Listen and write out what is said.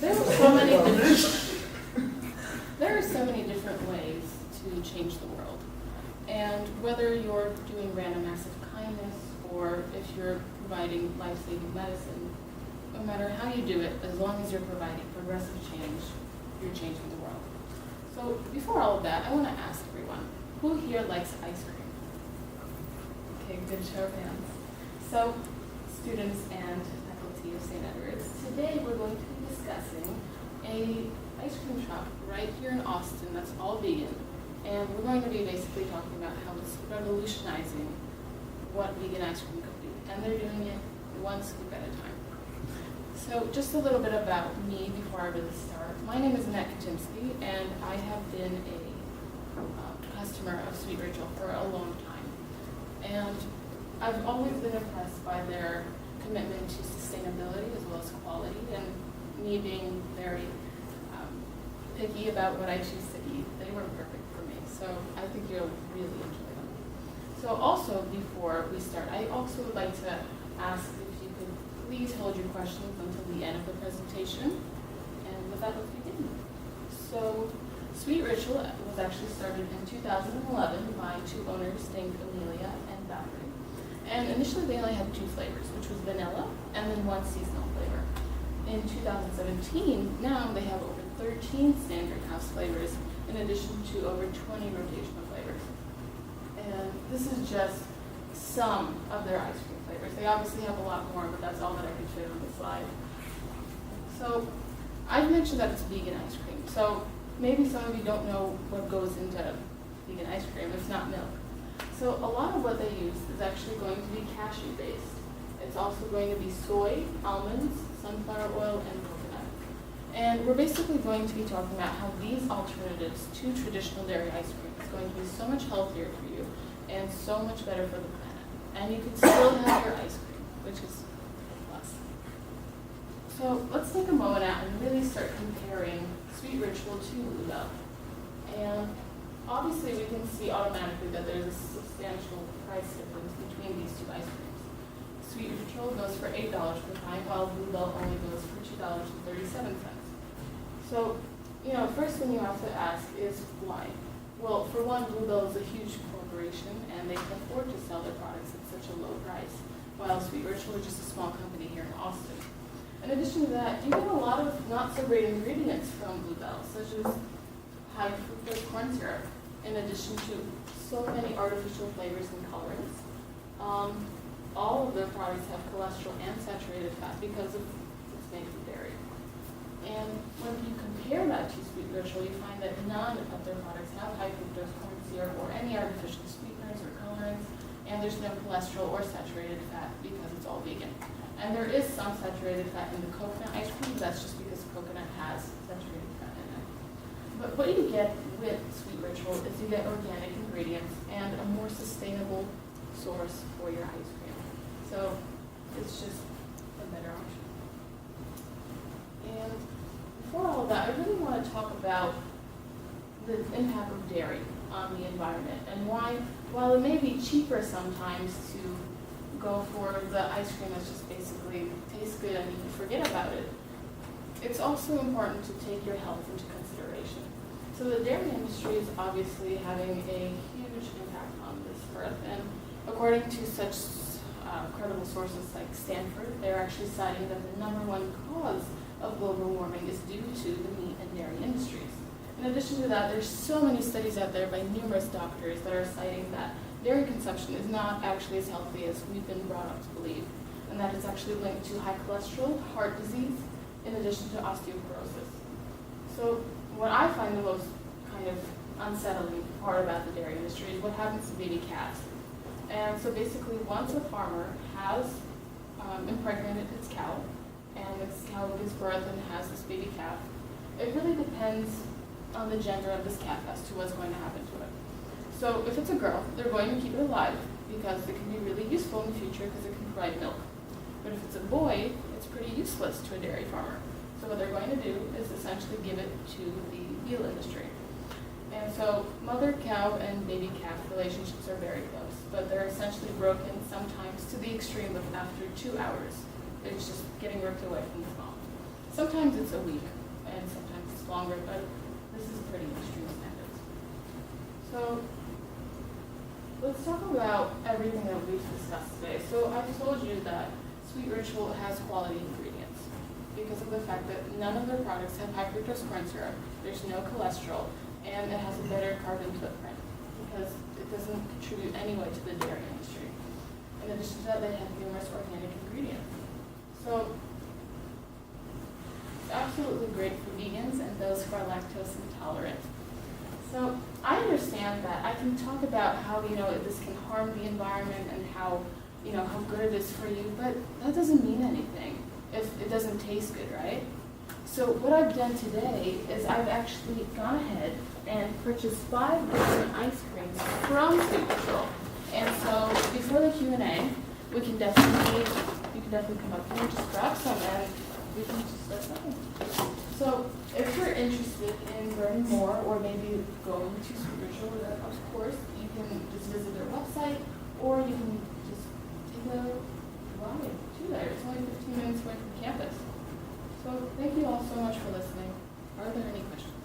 There are so many different, there are so many different ways to change the world. And whether you're doing random acts of kindness or if you're providing life-saving medicine, no matter how you do it, as long as you're providing progressive change, you're changing the world. So before all of that, I want to ask everyone, who here likes ice cream? Okay, good show of hands. So, students and faculty of St. Edward's, today we're going to be discussing a ice cream shop right here in Austin that's all vegan. And we're going to be basically talking about how it's revolutionizing what vegan ice cream could be. And they're doing it one scoop at a time. So just a little bit about me before I really start. My name is Annette, and I have been a customer of Sweet Rachel for a long time. And I've always been impressed by their commitment to sustainability as well as quality, and me being very picky about what I choose to eat. They were perfect for me, so I think you'll really enjoy them. So also, before we start, I also would like to ask if you could please hold your questions until the end of the presentation. And with that, let's begin. So, Sweet Ritual was actually started in 2011 by two owners named Amelia and Valerie. And initially they only had two flavors, which was vanilla and then one seasonal flavor. In 2017, now they have over 13 standard house flavors in addition to over 20 rotational flavors. And this is just some of their ice cream flavors. They obviously have a lot more, but that's all that I can fit on the slide. So I've mentioned that it's vegan ice cream. So maybe some of you don't know what goes into vegan ice cream. It's not milk. So a lot of what they use is actually going to be cashew based. It's also going to be soy, almonds, sunflower oil, and coconut. And we're basically going to be talking about how these alternatives to traditional dairy ice cream is going to be so much healthier for you and so much better for the planet. And you can still have your ice cream, which is a plus. So let's take a moment out and really start comparing Sweet Ritual to Bluebell. And obviously we can see automatically that there's a substantial price difference between these two ice creams. Sweet Ritual goes for $8 per pint, while Bluebell only goes for $2.37. So, first thing you have to ask is why? Well, for one, Bluebell is a huge corporation, and they can afford to sell their products at such a low price, while Sweet Ritual is just a small company here in Austin. In addition to that, you get a lot of not-so-great ingredients from Bluebell, such as high fructose corn syrup, in addition to so many artificial flavors and colorants. All of their products have cholesterol and saturated fat because it's made from dairy. And when you compare that to Sweet Ritual, you find that none of their products have high fructose corn syrup or any artificial sweeteners or colorants, and there's no cholesterol or saturated fat because it's all vegan. And there is some saturated fat in the coconut ice cream, but that's just because coconut has saturated fat in it. But what you get with Sweet Ritual is you get organic ingredients and a more sustainable source for your ice cream. So it's just a better option. And before all of that, I really want to talk about the impact of dairy on the environment and why, while it may be cheaper sometimes to go for the ice cream that's just basically tastes good and you can forget about it, it's also important to take your health into consideration. So the dairy industry is obviously having a huge impact on this earth, and according to such credible sources like Stanford, they're actually citing that the number one cause of global warming is due to the meat and dairy industries. In addition to that, there's so many studies out there by numerous doctors that are citing that dairy consumption is not actually as healthy as we've been brought up to believe, and that it's actually linked to high cholesterol, heart disease, in addition to osteoporosis. So what I find the most kind of unsettling part about the dairy industry is what happens to baby calves. And so basically, once a farmer has impregnated its cow, and its cow gives birth and has this baby calf, it really depends on the gender of this calf as to what's going to happen to it. So if it's a girl, they're going to keep it alive because it can be really useful in the future because it can provide milk. But if it's a boy, it's pretty useless to a dairy farmer. So what they're going to do is essentially give it to the veal industry. And so mother cow and baby calf relationships are very close, but they're essentially broken sometimes to the extreme of after 2 hours. It's just getting ripped away from the mom. Sometimes it's a week, and sometimes it's longer, but this is pretty extreme standards. So let's talk about everything that we've discussed today. So I've told you that Sweet Ritual has quality ingredients because of the fact that none of their products have high fructose corn syrup, there's no cholesterol, and it has a better carbon footprint because it doesn't contribute anyway to the dairy industry. In addition to that, they have numerous organic ingredients. So it's absolutely great for vegans and those who are lactose intolerant. So I understand that. I can talk about how, this can harm the environment and how good it is for you, but that doesn't mean anything if it doesn't taste good, right? So what I've done today is I've actually gone ahead and purchased 5 different ice creams from Sweet Ritual. And so before the Q&A, you can definitely come up here and just grab some and we can just start selling. So if you're interested in learning more or maybe going to Sweet Ritual, of course, you can just visit their website or you can just take a ride to there. It's only 15 minutes away from campus. So thank you all so much for listening. Are there any questions?